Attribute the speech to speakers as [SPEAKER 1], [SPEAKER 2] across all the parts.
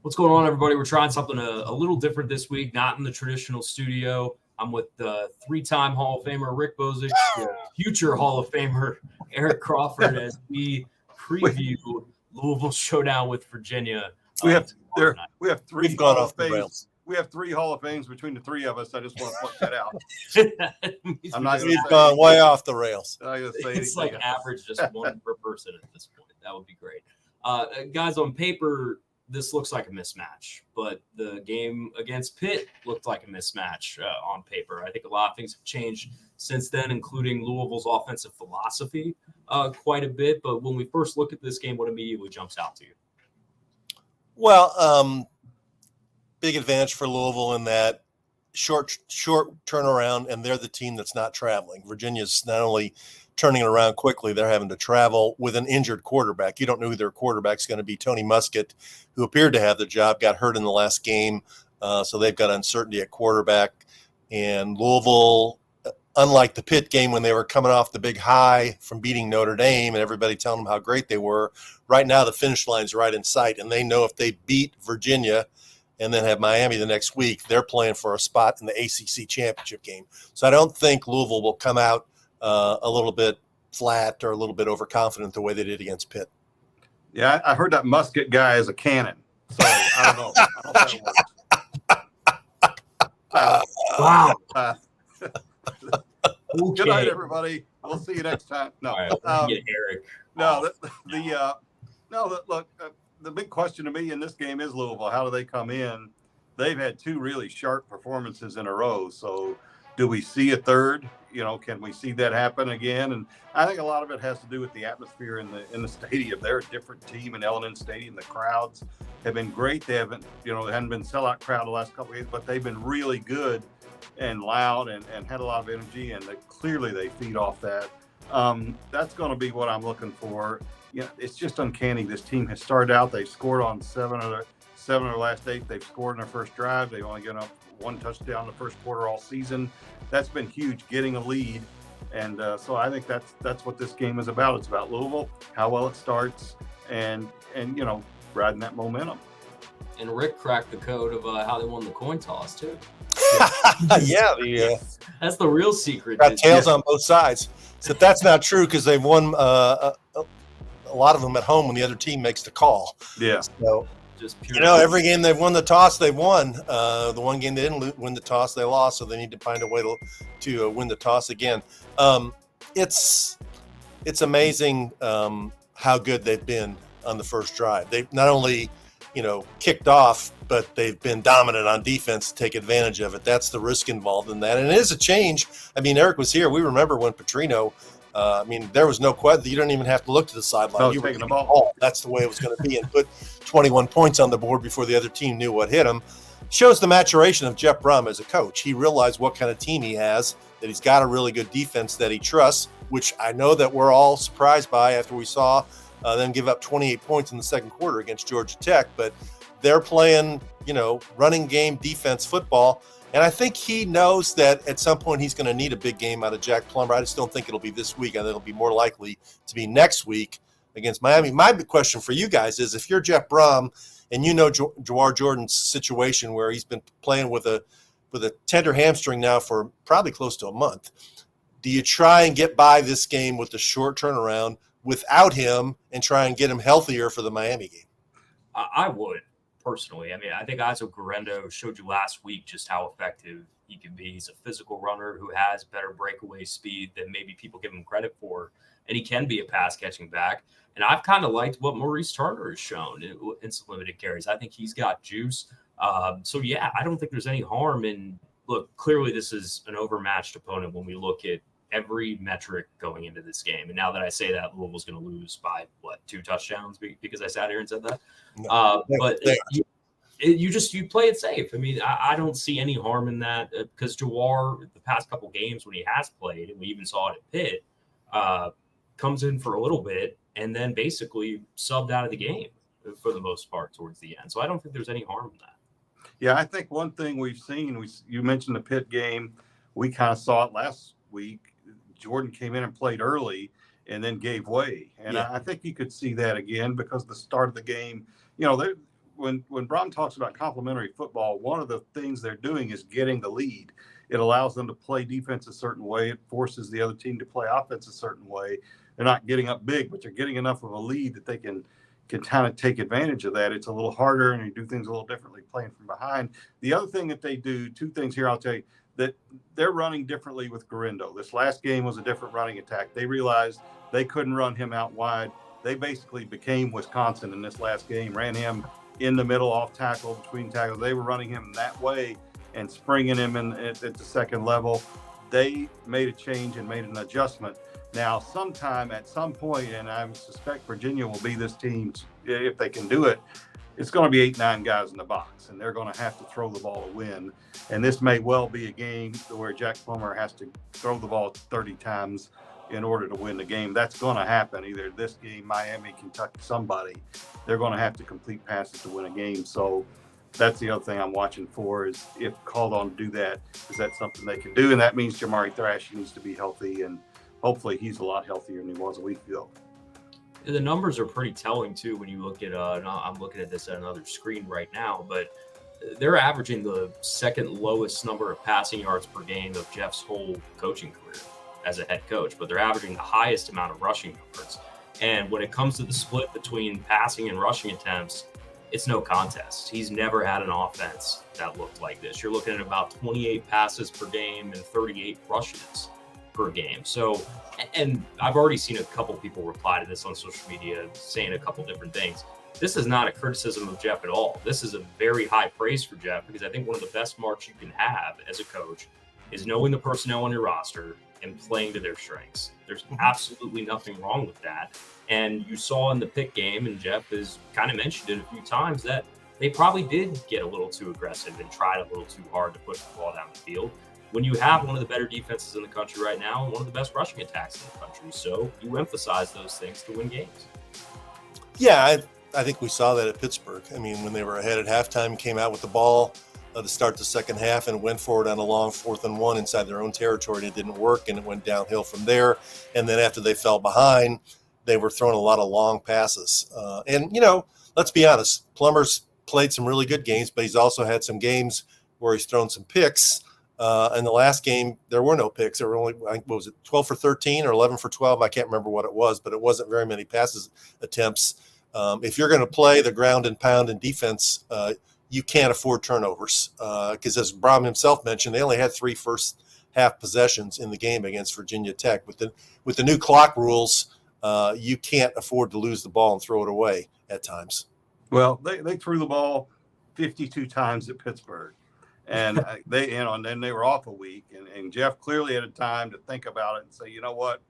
[SPEAKER 1] What's going on, everybody? We're trying something a little different this week, not in the traditional studio. I'm with the three-time Hall of Famer Rick Bozich, the future Hall of Famer Eric Crawford, as we preview Louisville's showdown with Virginia.
[SPEAKER 2] We have three.
[SPEAKER 3] We've gone off the rails.
[SPEAKER 2] We have three Hall of Fames between the three of us. I just want to point that out.
[SPEAKER 3] I'm not. We've gone way off the rails.
[SPEAKER 1] It's like average, just one per person at this point. That would be great. Guys, on paper, this looks like a mismatch, but the game against Pitt looked like a mismatch on paper. I think a lot of things have changed since then, including Louisville's offensive philosophy quite a bit. But when we first look at this game, what immediately jumps out to you?
[SPEAKER 3] Well, big advantage for Louisville in that short turnaround, and they're the team that's not traveling. Virginia's not only turning it around quickly, they're having to travel with an injured quarterback. You don't know who their quarterback's going to be. Tony Muskett, who appeared to have the job, got hurt in the last game, so they've got uncertainty at quarterback. And Louisville, unlike the Pitt game when they were coming off the big high from beating Notre Dame and everybody telling them how great they were, right now the finish line's right in sight, and they know if they beat Virginia and then have Miami the next week, they're playing for a spot in the ACC championship game. So I don't think Louisville will come out a little bit flat or a little bit overconfident the way they did against Pitt.
[SPEAKER 2] Yeah, I heard that Muskett guy is a cannon. So I don't know. I don't know if that works. Wow. Good night, everybody. We'll see you next time. No,
[SPEAKER 1] right, get Eric.
[SPEAKER 2] Look, the big question to me in this game is Louisville. How do they come in? They've had two really sharp performances in a row. So do we see a third? Can we see that happen again? And I think a lot of it has to do with the atmosphere in the stadium. They're a different team in L&N Stadium. The crowds have been great. They haven't, they hadn't been sellout crowd the last couple of years, but they've been really good and loud and had a lot of energy, and clearly they feed off that. That's going to be what I'm looking for. It's just uncanny. This team has started out. They've scored on seven of their last 8. They've scored in their first drive. They've only given up one touchdown in the first quarter all season. That's been huge, getting a lead. And so I think that's what this game is about. It's about Louisville, how well it starts, and riding that momentum.
[SPEAKER 1] And Rick cracked the code of how they won the coin toss, too.
[SPEAKER 3] Yeah.
[SPEAKER 1] That's the real secret.
[SPEAKER 3] Got tails on both sides. So that's not true because they've won a lot of them at home when the other team makes the call.
[SPEAKER 2] Yeah.
[SPEAKER 3] So, every game they've won the toss, they've won. The one game they didn't win the toss, they lost. So they need to find a way to win the toss again. It's amazing how good they've been on the first drive. They've not only kicked off, but they've been dominant on defense to take advantage of it. That's the risk involved in that. And it is a change. I mean, Eric was here. We remember when Petrino, there was no question. You don't even have to look to the sideline. You were taking the ball. That's the way it was going to be, and put 21 points on the board before the other team knew what hit him. Shows the maturation of Jeff Brum as a coach. He realized what kind of team he has, that he's got a really good defense that he trusts, which I know that we're all surprised by after we saw them give up 28 points in the second quarter against Georgia Tech. But they're playing, running game defense football. And I think he knows that at some point he's going to need a big game out of Jack Plummer. I just don't think it'll be this week. I think it'll be more likely to be next week against Miami. My big question for you guys is, if you're Jeff Brum and Jawar Jordan's situation where he's been playing with a tender hamstring now for probably close to a month, do you try and get by this game with the short turnaround without him and try and get him healthier for the Miami game?
[SPEAKER 1] I would. Personally, I think Isaac Guerrero showed you last week just how effective he can be. He's a physical runner who has better breakaway speed than maybe people give him credit for, and he can be a pass catching back. And I've kind of liked what Maurice Turner has shown in some limited carries. I think he's got juice. So yeah, I don't think there's any harm in. Look, clearly this is an overmatched opponent when we look at every metric going into this game. And now that I say that, Louisville's going to lose by 2 touchdowns because I sat here and said that. But you play it safe. I don't see any harm in that because Jawar, the past couple games when he has played, and we even saw it at Pitt, comes in for a little bit and then basically subbed out of the game for the most part towards the end. So I don't think there's any harm in that.
[SPEAKER 2] Yeah, I think one thing we've seen, you mentioned the Pitt game. We kind of saw it last week. Jordan came in and played early and then gave way. And I think you could see that again because the start of the game, when Brom talks about complementary football, one of the things they're doing is getting the lead. It allows them to play defense a certain way. It forces the other team to play offense a certain way. They're not getting up big, but they're getting enough of a lead that they can kind of take advantage of that. It's a little harder, and you do things a little differently playing from behind. The other thing that they do, two things here I'll tell you, that they're running differently with Garindo. This last game was a different running attack. They realized they couldn't run him out wide. They basically became Wisconsin in this last game, ran him in the middle, off tackle, between tackles. They were running him that way and springing him in at the second level. They made a change and made an adjustment. Now, at some point, and I suspect Virginia will be this team, if they can do it, it's going to be 8-9 guys in the box, and they're going to have to throw the ball to win. And this may well be a game where Jack Plummer has to throw the ball 30 times in order to win the game. That's going to happen. Either this game, Miami, Kentucky, somebody, they're going to have to complete passes to win a game. So that's the other thing I'm watching for, is if called on to do that, is that something they can do? And that means Jamari Thrash needs to be healthy, and hopefully he's a lot healthier than he was a week ago.
[SPEAKER 1] The numbers are pretty telling too when you look at I'm looking at this at another screen right now, but they're averaging the second lowest number of passing yards per game of Jeff's whole coaching career as a head coach, but they're averaging the highest amount of rushing yards. And when it comes to the split between passing and rushing attempts, it's no contest. He's never had an offense that looked like this. You're looking at about 28 passes per game and 38 rushes per game. So, and I've already seen a couple people reply to this on social media saying a couple different things. This is not a criticism of Jeff at all. This is a very high praise for Jeff, because I think one of the best marks you can have as a coach is knowing the personnel on your roster and playing to their strengths. There's absolutely nothing wrong with that. And you saw in the Pitt game, and Jeff has kind of mentioned it a few times, that they probably did get a little too aggressive and tried a little too hard to push the ball down the field. When you have one of the better defenses in the country right now and one of the best rushing attacks in the country. So you emphasize those things to win games.
[SPEAKER 3] Yeah, I think we saw that at Pittsburgh. I mean, when they were ahead at halftime, came out with the ball to start the second half and went for it on a long 4th and 1 inside their own territory, and it didn't work, and it went downhill from there. And then after they fell behind, they were throwing a lot of long passes. And, let's be honest, Plummer's played some really good games, but he's also had some games where he's thrown some picks. In the last game, there were no picks. There were only, what was it, 12 for 13 or 11 for 12? I can't remember what it was, but it wasn't very many passes attempts. If you're going to play the ground and pound in defense, you can't afford turnovers, because as Brom himself mentioned, they only had 3 first half possessions in the game against Virginia Tech. With the new clock rules, you can't afford to lose the ball and throw it away at times.
[SPEAKER 2] Well, they threw the ball 52 times at Pittsburgh. And and then they were off a week, and Jeff clearly had a time to think about it and say, you know what,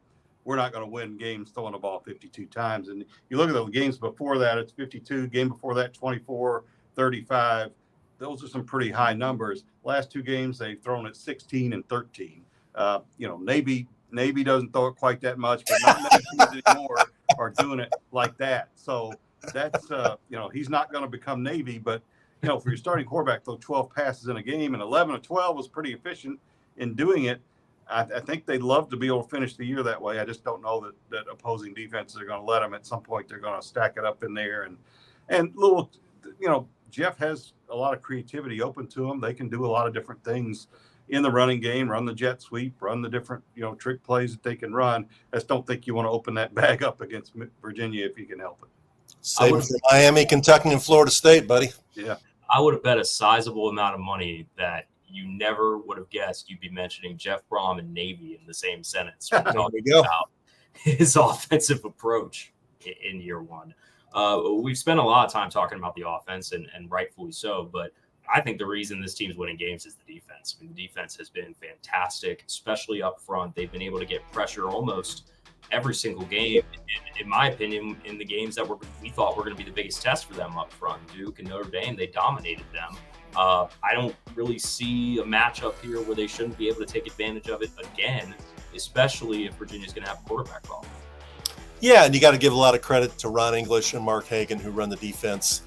[SPEAKER 2] we're not going to win games throwing the ball 52 times. And you look at the games before that, it's 52. Game before that, 24, 35. Those are some pretty high numbers. Last 2 games, they've thrown it 16 and 13. Navy doesn't throw it quite that much, but not many teams anymore are doing it like that. So that's he's not going to become Navy, but for your starting quarterback, throw 12 passes in a game, and 11 of 12 was pretty efficient in doing it. I think they'd love to be able to finish the year that way. I just don't know that opposing defenses are going to let them. At some point, they're going to stack it up in there. And little, Jeff has a lot of creativity open to him. They can do a lot of different things in the running game, run the jet sweep, run the different, trick plays that they can run. I just don't think you want to open that bag up against Virginia if you can help it.
[SPEAKER 3] Same for Miami, Kentucky, and Florida State, buddy.
[SPEAKER 2] Yeah.
[SPEAKER 1] I would have bet a sizable amount of money that you never would have guessed you'd be mentioning Jeff Brom and Navy in the same sentence. We're talking about his offensive approach in year one. We've spent a lot of time talking about the offense, and rightfully so, but I think the reason this team's winning games is the defense. I mean, the defense has been fantastic, especially up front. They've been able to get pressure almost every single game, in my opinion, in the games that we thought were going to be the biggest test for them up front. Duke and Notre Dame, they dominated them. I don't really see a matchup here where they shouldn't be able to take advantage of it again, especially if Virginia's going to have a quarterback problem.
[SPEAKER 3] Yeah, and you got to give a lot of credit to Ron English and Mark Hagan, who run the defense.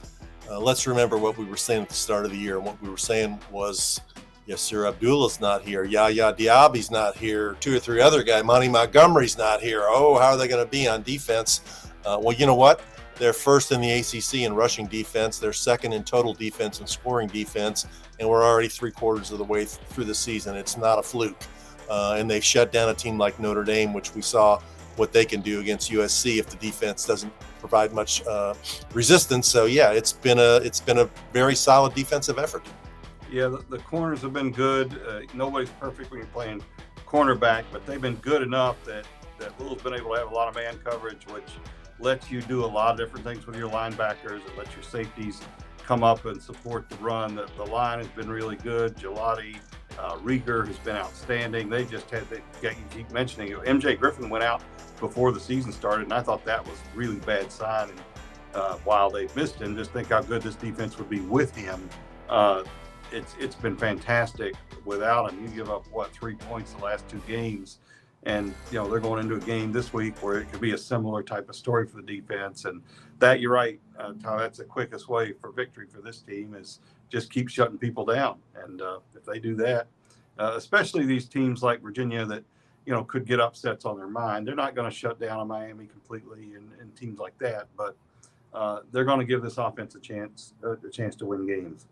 [SPEAKER 3] Let's remember what we were saying at the start of the year. And what we were saying was, Yasir Abdullah's not here. Yaya Diaby's not here. 2 or 3 other guys. Monty Montgomery's not here. Oh, how are they going to be on defense? Well, you know what? They're first in the ACC in rushing defense. They're second in total defense and scoring defense, and we're already 3/4 of the way through the season. It's not a fluke. And they've shut down a team like Notre Dame, which we saw what they can do against USC if the defense doesn't provide much resistance. So yeah, it's been a very solid defensive effort.
[SPEAKER 2] Yeah, the corners have been good. Nobody's perfect when you're playing cornerback, but they've been good enough that Louisville's been able to have a lot of man coverage, which lets you do a lot of different things with your linebackers. It lets your safeties come up and support the run. The line has been really good. Gelati, Rieger has been outstanding. They just had, you keep mentioning it. MJ Griffin went out before the season started, and I thought that was a really bad sign. And while they missed him, just think how good this defense would be with him. It's been fantastic without him. You give up 3 points the last 2 games, and they're going into a game this week where it could be a similar type of story for the defense. And that, you're right, Tom, that's the quickest way for victory for this team is just keep shutting people down. And if they do that, especially these teams like Virginia that could get upsets on their mind, they're not going to shut down a Miami completely and teams like that, but they're going to give this offense a chance to win games.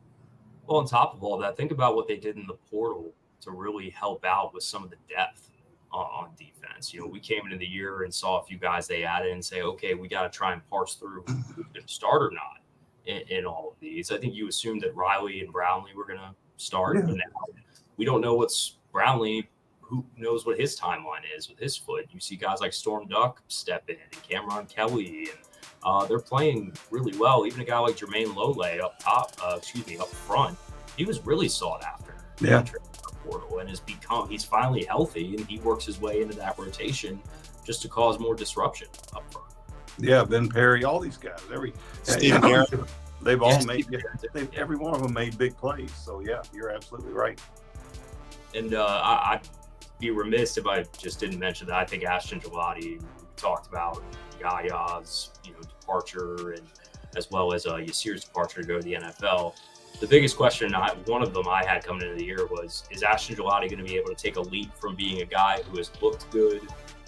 [SPEAKER 1] Well, on top of all that, think about what they did in the portal to really help out with some of the depth on defense. We came into the year and saw a few guys they added and say, okay, we got to try and parse through who's going to start or not in all of these. I think you assumed that Riley and Brownlee were going to start, but now we don't know what's Brownlee. Who knows what his timeline is with his foot? You see guys like Storm Duck step in and Cameron Kelly, and they're playing really well. Even a guy like Jermaine Lole up front, he was really sought after.
[SPEAKER 2] Yeah.
[SPEAKER 1] Portal and he's finally healthy, and he works his way into that rotation just to cause more disruption up front.
[SPEAKER 2] Yeah, Ben Perry, all these guys,
[SPEAKER 3] Stephen Garrett.
[SPEAKER 2] They've all every one of them made big plays. So yeah, you're absolutely right.
[SPEAKER 1] And I'd be remiss if I just didn't mention that I think Ashton Gelati, we talked about Yaya's departure, and as well as Yasir's departure to go to the NFL. The biggest question, one of them I had coming into the year was, is Ashton Gelati going to be able to take a leap from being a guy who has looked good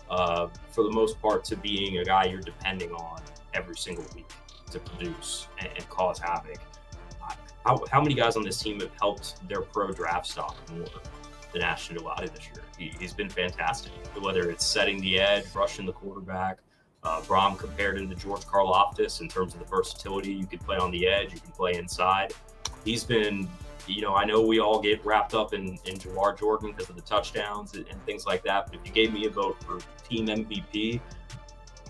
[SPEAKER 1] for the most part to being a guy you're depending on every single week to produce and cause havoc? How many guys on this team have helped their pro draft stock more than Ashton Gelati this year? He's been fantastic, whether it's setting the edge, rushing the quarterback. Brom compared him to George Karlaftis in terms of the versatility. You can play on the edge, you can play inside. He's been, I know we all get wrapped up in Jawar Jordan because of the touchdowns and things like that, but if you gave me a vote for team MVP,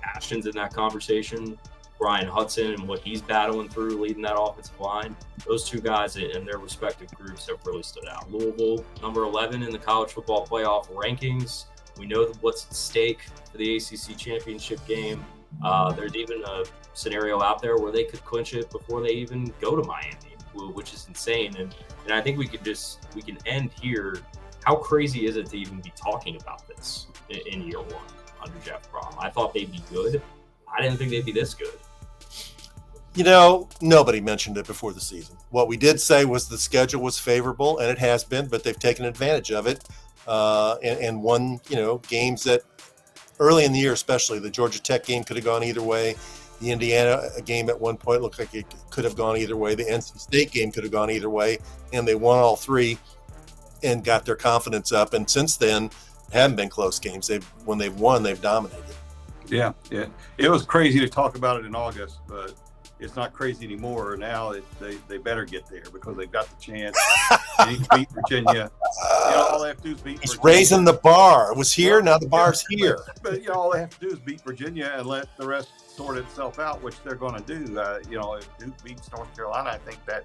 [SPEAKER 1] Ashton's in that conversation. Brian Hudson and what he's battling through leading that offensive line, those two guys in their respective groups have really stood out. Louisville, number 11 in the college football playoff rankings. We know what's at stake for the ACC championship game. There's even a scenario out there where they could clinch it before they even go to Miami, which is insane. And I think we can end here. How crazy is it to even be talking about this in year one under Jeff Brom? I thought they'd be good. I didn't think they'd be this good.
[SPEAKER 3] Nobody mentioned it before the season. What we did say was the schedule was favorable, and it has been, but they've taken advantage of it and won, games that early in the year, especially the Georgia Tech game could have gone either way. The Indiana game at one point looked like it could have gone either way. The NC State game could have gone either way, and they won all 3 and got their confidence up. And since then, it haven't been close games. When they've won, they've dominated. Yeah.
[SPEAKER 2] It was crazy to talk about it in August, but it's not crazy anymore. Now they better get there because they've got the chance. They need to beat Virginia. All they have to do is beat
[SPEAKER 3] He's
[SPEAKER 2] Virginia.
[SPEAKER 3] Raising the bar. It was here, now the bar's here.
[SPEAKER 2] But all they have to do is beat Virginia and let the rest sort itself out, which they're going to do. If Duke beats North Carolina, I think that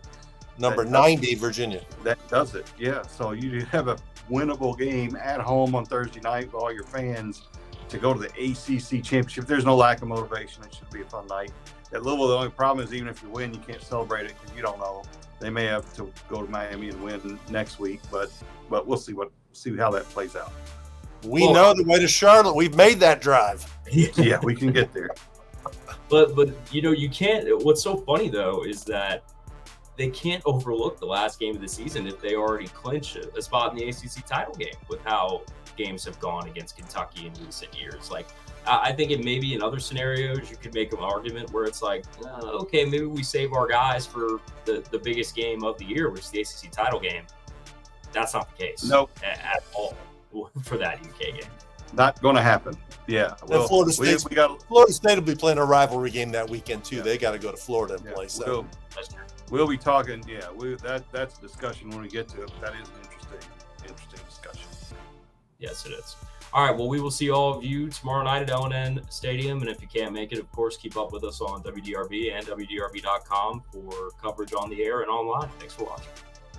[SPEAKER 3] number 90, Virginia.
[SPEAKER 2] That does it. Yeah. So you have a winnable game at home on Thursday night with all your fans to go to the ACC championship. There's no lack of motivation. It should be a fun night. At Louisville, the only problem is even if you win, you can't celebrate it because you don't know. They may have to go to Miami and win next week, but we'll see how that plays out.
[SPEAKER 3] We know the way to Charlotte. We've made that drive.
[SPEAKER 2] Yeah, we can get there.
[SPEAKER 1] But you can't. What's so funny though is that they can't overlook the last game of the season if they already clinch a spot in the ACC title game with how games have gone against Kentucky in recent years. Like, I think it may be in other scenarios you could make an argument where it's like, okay, maybe we save our guys for the biggest game of the year, which is the ACC title game. That's not the case.
[SPEAKER 2] Nope.
[SPEAKER 1] At all for that UK game.
[SPEAKER 2] Not going to happen. Yeah. Well,
[SPEAKER 3] Florida State will be playing a rivalry game that weekend too.
[SPEAKER 2] Yeah.
[SPEAKER 3] They got to go to Florida and play. So
[SPEAKER 1] That's true.
[SPEAKER 2] we'll be talking. Yeah, that's a discussion when we get to it. That is an interesting discussion.
[SPEAKER 1] Yes, it is. All right. Well, we will see all of you tomorrow night at L&N Stadium. And if you can't make it, of course, keep up with us on WDRB and WDRB.com for coverage on the air and online. Thanks for watching.